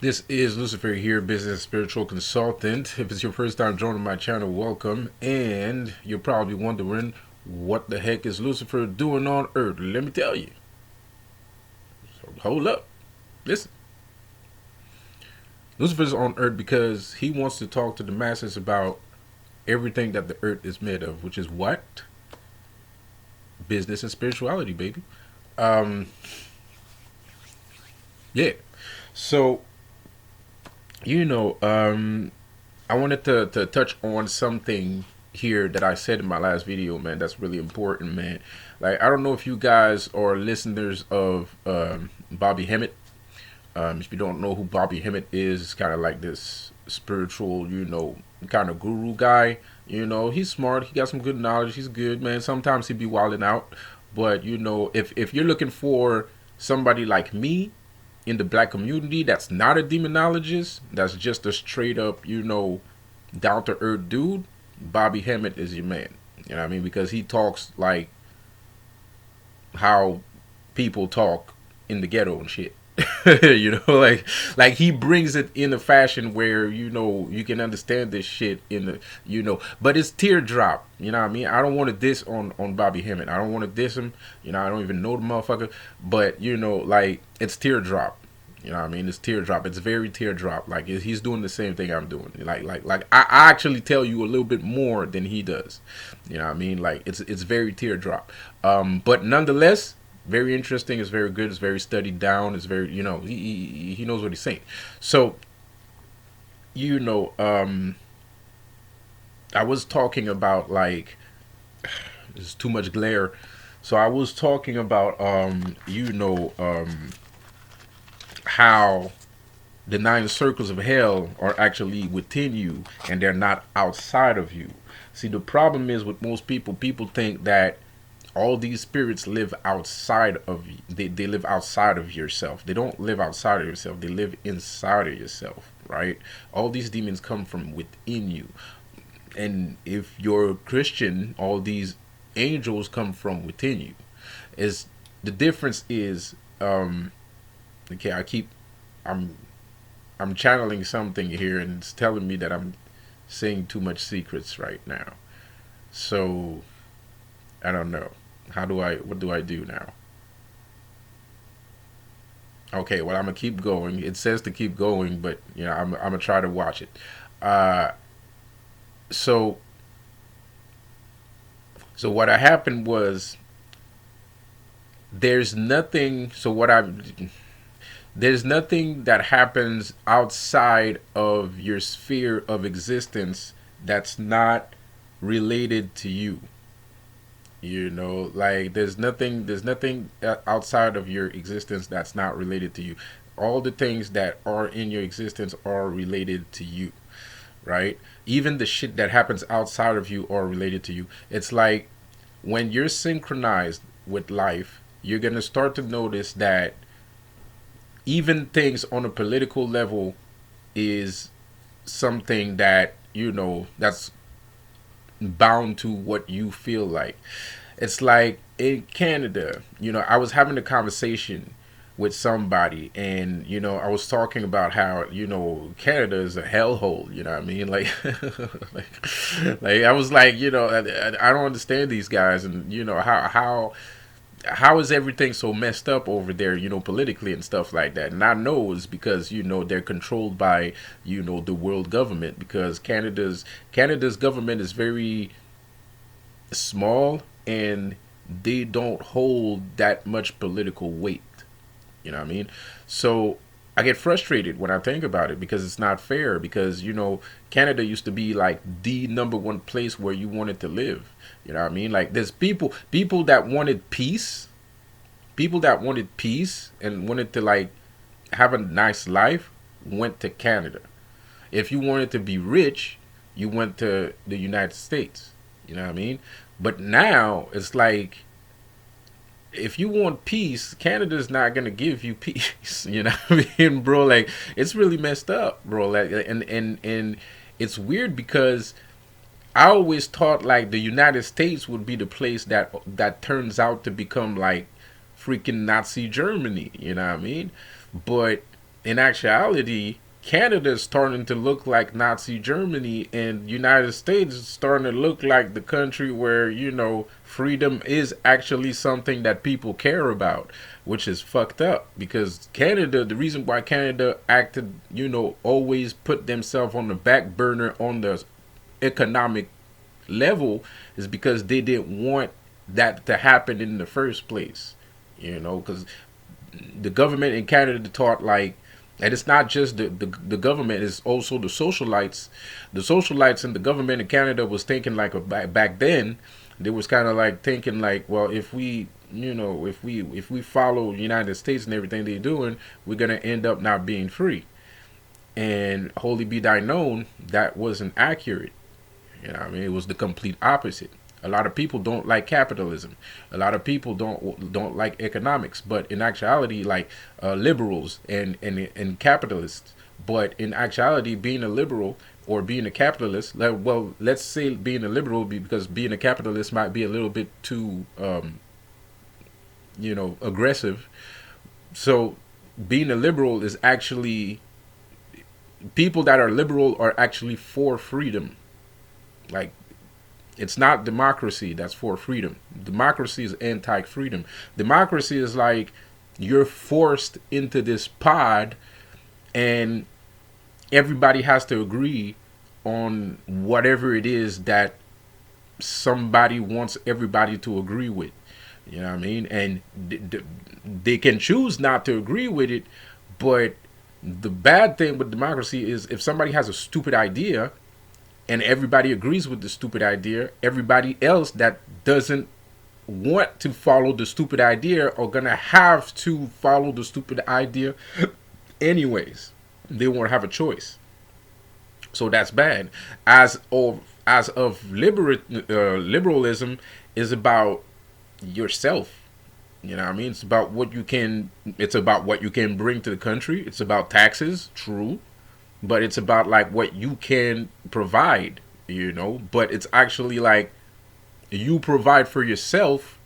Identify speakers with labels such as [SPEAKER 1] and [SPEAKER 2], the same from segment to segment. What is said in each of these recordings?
[SPEAKER 1] This is Lucifer here, business spiritual consultant. If it's your first time joining my channel, welcome. And you're probably wondering, what the heck is Lucifer doing on Earth? Let me tell you. So hold up. Listen. Lucifer's on Earth because he wants to talk to the masses about everything that the Earth is made of, which is what? Business and spirituality, baby. Um, yeah. So, you know, I wanted to touch on something here that I said in my last video, man. That's really important, man. Like, I don't know if you guys are listeners of Bobby Hemmett. If you don't know who Bobby Hemmett is, it's kind of like this spiritual, kind of guru guy. He's smart. He got some good knowledge. He's good, man. Sometimes he be wilding out, but if you're looking for somebody like me in the black community that's not a demonologist, that's just a straight up, down to earth dude, Bobby Hemmett is your man. You know what I mean? Because he talks like how people talk in the ghetto and shit. like he brings it in a fashion where you can understand this shit in the but it's teardrop. You know what I mean? I don't want to diss on Bobby Hemmett. I don't want to diss him. I don't even know the motherfucker, but like it's teardrop. You know what I mean? It's teardrop. It's very teardrop. Like he's doing the same thing I'm doing. Like I actually tell you a little bit more than he does. You know what I mean? Like it's very teardrop. But nonetheless, very interesting. It's very good. It's very studied down. It's very he knows what he's saying. So I was talking about like there's too much glare. So I was talking about how the nine circles of hell are actually within you and they're not outside of you. See, the problem is with most people, people think that all these spirits live outside of you. They live outside of yourself. They don't live outside of yourself. They live inside of yourself, right? All these demons come from within you. And if you're a Christian, all these angels come from within you. Is the difference is okay, I'm I'm channeling something here and it's telling me that I'm saying too much secrets right now. So I don't know. What do I do now? Okay, well I'm gonna keep going. It says to keep going, but I'm gonna try to watch it. Uh so so what happened was there's nothing so what I there's nothing that happens outside of your sphere of existence that's not related to you. Like there's nothing outside of your existence that's not related to you. All the things that are in your existence are related to you, right? Even the shit that happens outside of you are related to you. It's like when you're synchronized with life, you're going to start to notice that even things on a political level is something that that's bound to what you feel like. It's like in Canada, I was having a conversation with somebody and I was talking about how Canada is a hellhole. You know what I mean? Like like I was like I don't understand these guys, and how is everything so messed up over there, politically and stuff like that. And I know it's because they're controlled by the world government, because Canada's government is very small and they don't hold that much political weight. You know what I mean? So I get frustrated when I think about it because it's not fair. Because Canada used to be like the number one place where you wanted to live. You know what I mean? Like there's people that wanted peace, and wanted to like have a nice life, went to Canada. If you wanted to be rich, you went to the United States. You know what I mean? But now it's like if you want peace, Canada's not gonna give you peace. You know what I mean, bro? Like it's really messed up, bro. Like and it's weird because I always thought like the United States would be the place that turns out to become like freaking Nazi Germany. You know what I mean? But in actuality, Canada is starting to look like Nazi Germany, and United States is starting to look like the country where, freedom is actually something that people care about, which is fucked up. Because Canada, the reason why Canada acted, always put themselves on the back burner on the economic level, is because they didn't want that to happen in the first place. Because the government in Canada taught, like, and it's not just the government, it's also the socialites. The socialites in the government in Canada was thinking like back then, they was kind of like thinking like, well, if we if we follow the United States and everything they're doing, we're gonna end up not being free. And holy be thy known, that wasn't accurate. I mean, it was the complete opposite. A lot of people don't like capitalism. A lot of people don't like economics. But in actuality, like liberals and capitalists. But in actuality, being a liberal or being a capitalist, well, let's say being a liberal, because being a capitalist might be a little bit too, aggressive. So being a liberal is actually, people that are liberal are actually for freedom. Like, it's not democracy that's for freedom. Democracy is anti-freedom. Democracy is like you're forced into this pod, and everybody has to agree on whatever it is that somebody wants everybody to agree with. You know what I mean? And they can choose not to agree with it, but the bad thing with democracy is if somebody has a stupid idea and everybody agrees with the stupid idea, everybody else that doesn't want to follow the stupid idea are gonna have to follow the stupid idea anyways. They won't have a choice. So that's bad. As of liberalism is about yourself. You know what I mean? It's about what you can. It's about what you can bring to the country. It's about taxes, true, but it's about like what you can provide. But it's actually like you provide for yourself,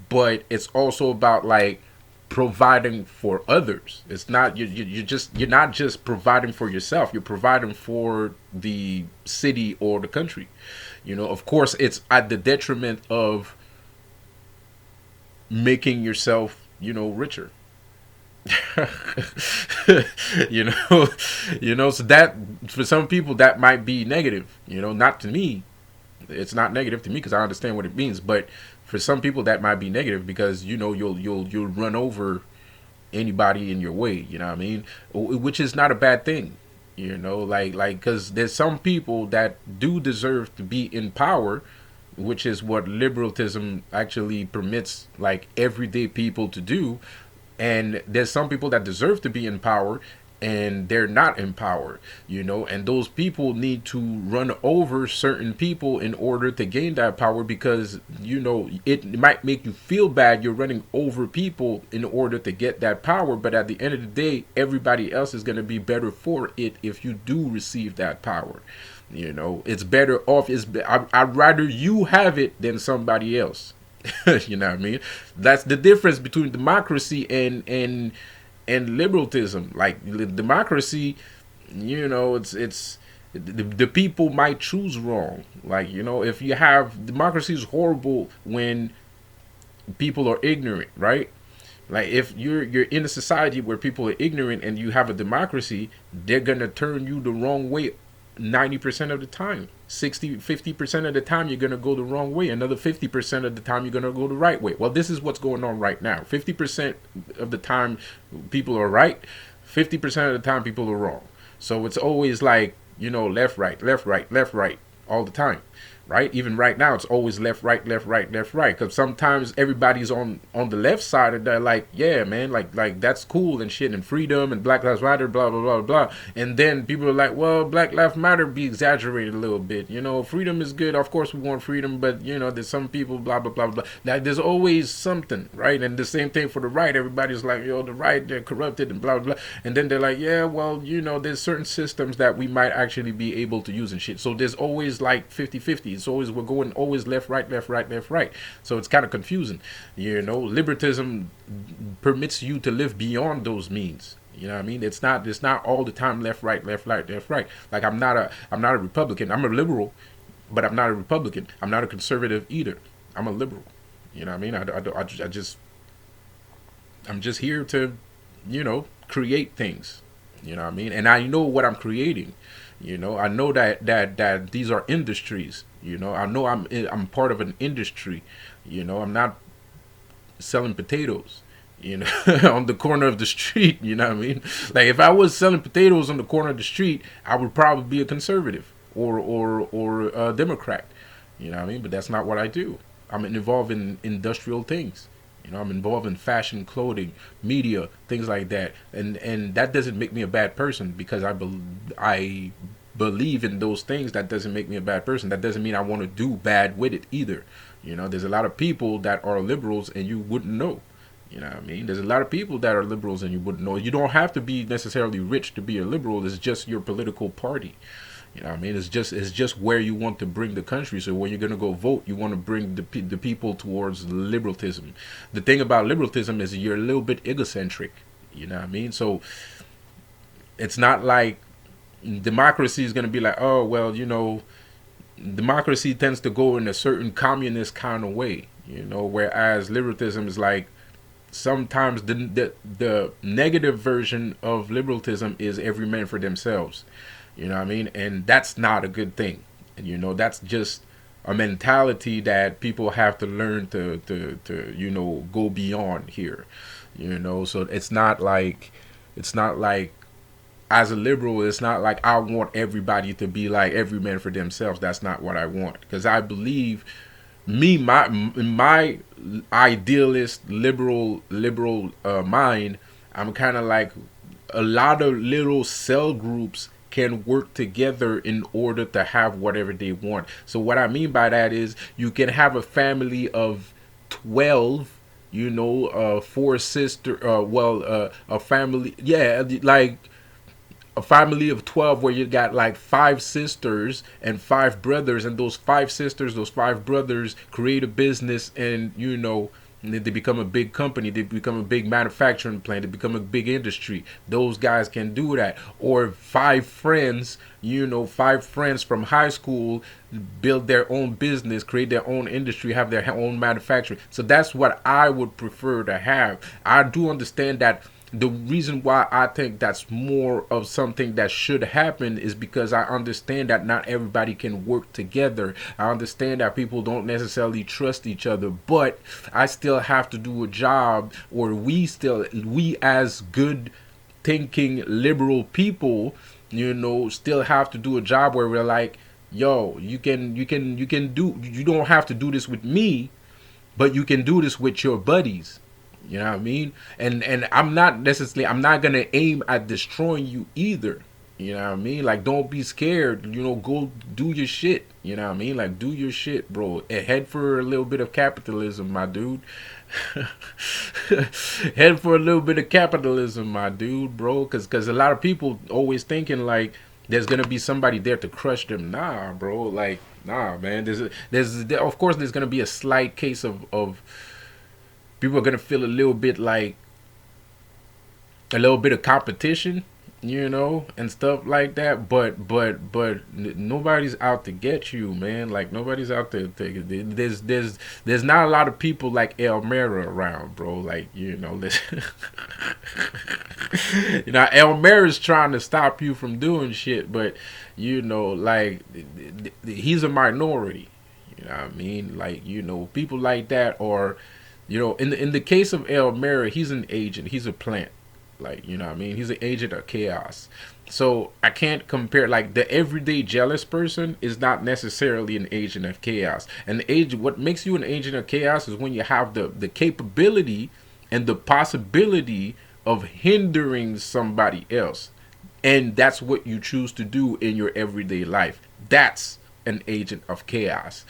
[SPEAKER 1] but it's also about like providing for others. It's not you're not just providing for yourself. You're providing for the city or the country. Of course, it's at the detriment of making yourself, richer. you know, so that for some people that might be negative. Not to me. It's not negative to me because I understand what it means. But for some people that might be negative because you'll run over anybody in your way. You know what I mean? Which is not a bad thing. Like because there's some people that do deserve to be in power, which is what liberalism actually permits like everyday people to do. And there's some people that deserve to be in power and they're not in power, and those people need to run over certain people in order to gain that power because it might make you feel bad you're running over people in order to get that power, but at the end of the day everybody else is going to be better for it if you do receive that power. It's better off. I'd rather you have it than somebody else. You know what I mean? That's the difference between democracy and liberalism. Like democracy, it's the people might choose wrong. Like if you have democracy is horrible when people are ignorant, right? Like if you're in a society where people are ignorant and you have a democracy, they're gonna turn you the wrong way 90% of the time. 50% of the time you're gonna go the wrong way. Another 50% of the time you're gonna go the right way. Well, this is what's going on right now. 50% of the time people are right. 50% of the time people are wrong. So it's always like left, right, left, right, left, right all the time. Right? Even right now, it's always left, right, left, right, left, right. Because sometimes everybody's on the left side, and they're like, yeah, man, like that's cool and shit, and freedom and Black Lives Matter, blah blah blah blah. And then people are like, well, Black Lives Matter be exaggerated a little bit. Freedom is good. Of course, we want freedom, but there's some people, blah blah blah blah. Now, there's always something, right? And the same thing for the right. Everybody's like, the right, they're corrupted and blah blah blah. And then they're like, yeah, well, there's certain systems that we might actually be able to use and shit. So there's always like 50-50. It's always we're going always left, right, left, right, left, right. So it's kind of confusing. Liberalism permits you to live beyond those means. You know what I mean? It's not all the time left, right, left, right, left, right. Like I'm not a Republican. I'm a liberal, but I'm not a Republican. I'm not a conservative either. I'm a liberal. You know what I mean? I just I'm just here to, create things. You know what I mean? And I know what I'm creating. I know that these are industries. I know I'm part of an industry. I'm not selling potatoes. On the corner of the street. You know what I mean? Like if I was selling potatoes on the corner of the street, I would probably be a conservative or a Democrat. You know what I mean? But that's not what I do. I'm involved in industrial things. I'm involved in fashion, clothing, media, things like that, and that doesn't make me a bad person because I believe in those things. That doesn't make me a bad person. That doesn't mean I want to do bad with it either. There's a lot of people that are liberals and you wouldn't know. You know what I mean? There's a lot of people that are liberals and you wouldn't know. You don't have to be necessarily rich to be a liberal. It's just your political party. You know what I mean? It's just where you want to bring the country. So when you're gonna go vote, you want to bring the people towards liberalism. The thing about liberalism is you're a little bit egocentric. You know what I mean? So it's not like democracy is gonna be like, oh well, democracy tends to go in a certain communist kind of way. Whereas liberalism is like sometimes the negative version of liberalism is every man for themselves. You know what I mean? And that's not a good thing. And that's just a mentality that people have to learn to go beyond here. So it's not like as a liberal, it's not like I want everybody to be like every man for themselves. That's not what I want. Because I believe my idealist liberal mind, I'm kind of like a lot of little cell groups can work together in order to have whatever they want. So what I mean by that is you can have a family of 12, four sister a family, yeah, like a family of 12 where you got like 5 sisters and 5 brothers, and those 5 sisters, those 5 brothers create a business, and they become a big company, they become a big manufacturing plant, they become a big industry. Those guys can do that. Or 5 friends, 5 friends from high school build their own business, create their own industry, have their own manufacturing. So that's what I would prefer to have. I do understand that the reason why I think that's more of something that should happen is because I understand that not everybody can work together. I understand that people don't necessarily trust each other, but I still have to do a job, or we as good thinking liberal people, still have to do a job where we're like, yo, you don't have to do this with me, but you can do this with your buddies. You know what I mean? And I'm not gonna aim at destroying you either. You know what I mean? Like, don't be scared. Go do your shit. You know what I mean? Like, do your shit, bro. And head for a little bit of capitalism, my dude. Head for a little bit of capitalism, my dude, bro. Cause a lot of people always thinking like there's gonna be somebody there to crush them. Nah, bro. Like, nah, man. Of course there's gonna be a slight case of people are gonna feel a little bit like a little bit of competition, and stuff like that. But nobody's out to get you, man. Like nobody's out there's not a lot of people like El Mera around, bro. Like listen, El Mera's trying to stop you from doing shit, but like he's a minority. You know what I mean? Like people like that are. In the case of El Mera, he's an agent. He's a plant. Like, you know what I mean? He's an agent of chaos. So I can't compare. Like, the everyday jealous person is not necessarily an agent of chaos. And what makes you an agent of chaos is when you have the capability and the possibility of hindering somebody else. And that's what you choose to do in your everyday life. That's an agent of chaos,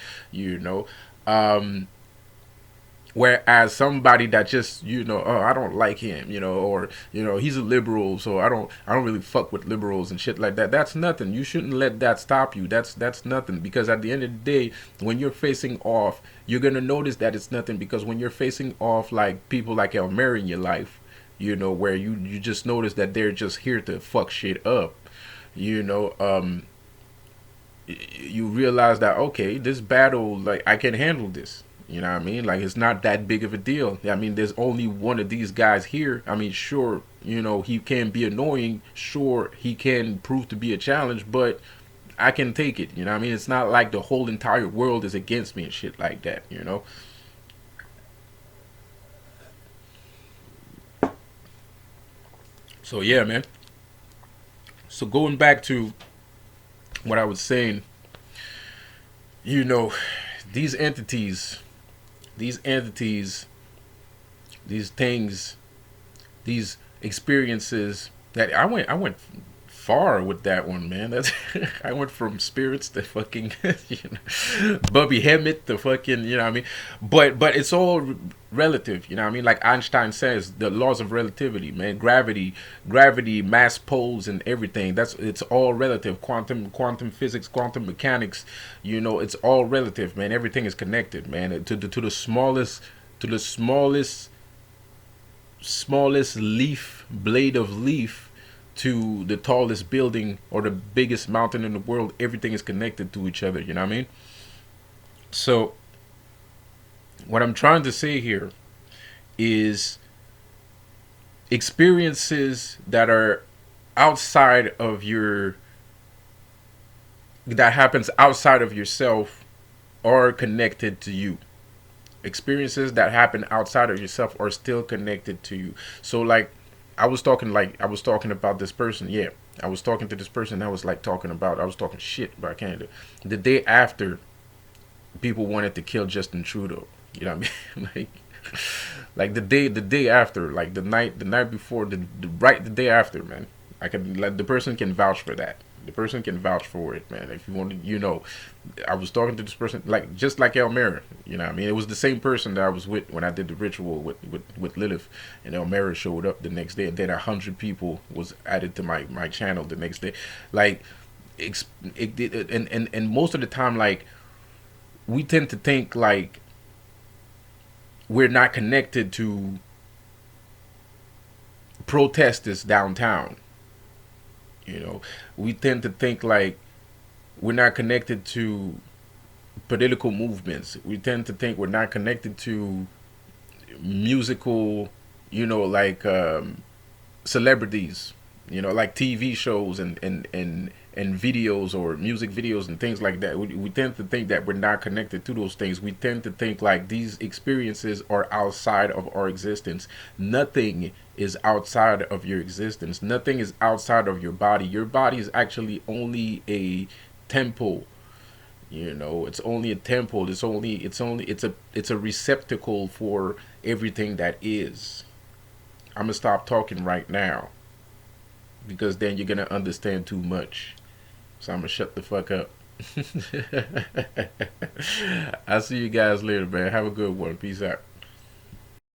[SPEAKER 1] Whereas somebody that just oh, I don't like him, or he's a liberal, so I don't really fuck with liberals and shit like that. That's nothing. You shouldn't let that stop you. That's nothing, because at the end of the day, when you're facing off, you're gonna notice that it's nothing, because when you're facing off like people like El Mera in your life, where you just notice that they're just here to fuck shit up. You know, you realize that, okay, this battle, like, I can handle this. You know what I mean? Like, it's not that big of a deal. I mean, there's only one of these guys here. I mean, sure, he can be annoying. Sure, he can prove to be a challenge, but I can take it. You know what I mean? It's not like the whole entire world is against me and shit like that. So, yeah, man. So, going back to what I was saying, you know, these entities, these entities, these things, these experiences that I went far with that one, man. That's I went from spirits to fucking Bubby Hemmett to fucking, you know what I mean? But it's all relative, you know what I mean? Like Einstein says, the laws of relativity, man. Gravity, mass poles and everything. It's all relative. Quantum physics, quantum mechanics, it's all relative, man. Everything is connected, man. To the smallest leaf, blade of leaf, to the tallest building or the biggest mountain in the world, everything is connected to each other, you know what I mean? So what I'm trying to say here is experiences that are outside of your that happens outside of yourself are connected to you. Experiences that happen outside of yourself are still connected to you. So I was talking about this person. Yeah, I was talking to this person. I was talking shit about Canada. The day after, people wanted to kill Justin Trudeau. You know what I mean? like the day after, like the night before, the day after, man. I can like the person can vouch for that. The person can vouch for it, man. If you want to, I was talking to this person, like just like Elmira. You know what I mean? It was the same person that I was with when I did the ritual with Lilith, and Elmira showed up the next day, and then 100 people was added to my channel the next day. Like, and most of the time, like, we tend to think like we're not connected to protesters downtown. We tend to think like we're not connected to political movements. We tend to think we're not connected to musical, like celebrities, like TV shows and videos or music videos and things like that. We tend to think that we're not connected to those things. We tend to think like these experiences are outside of our existence. Nothing is outside of your existence. Nothing is outside of your body. Your body is actually only a temple. It's only a temple. It's a receptacle for everything that is. I'm gonna stop talking right now because then you're gonna understand too much. So I'm gonna shut the fuck up. I'll see you guys later, man. Have a good one. Peace out.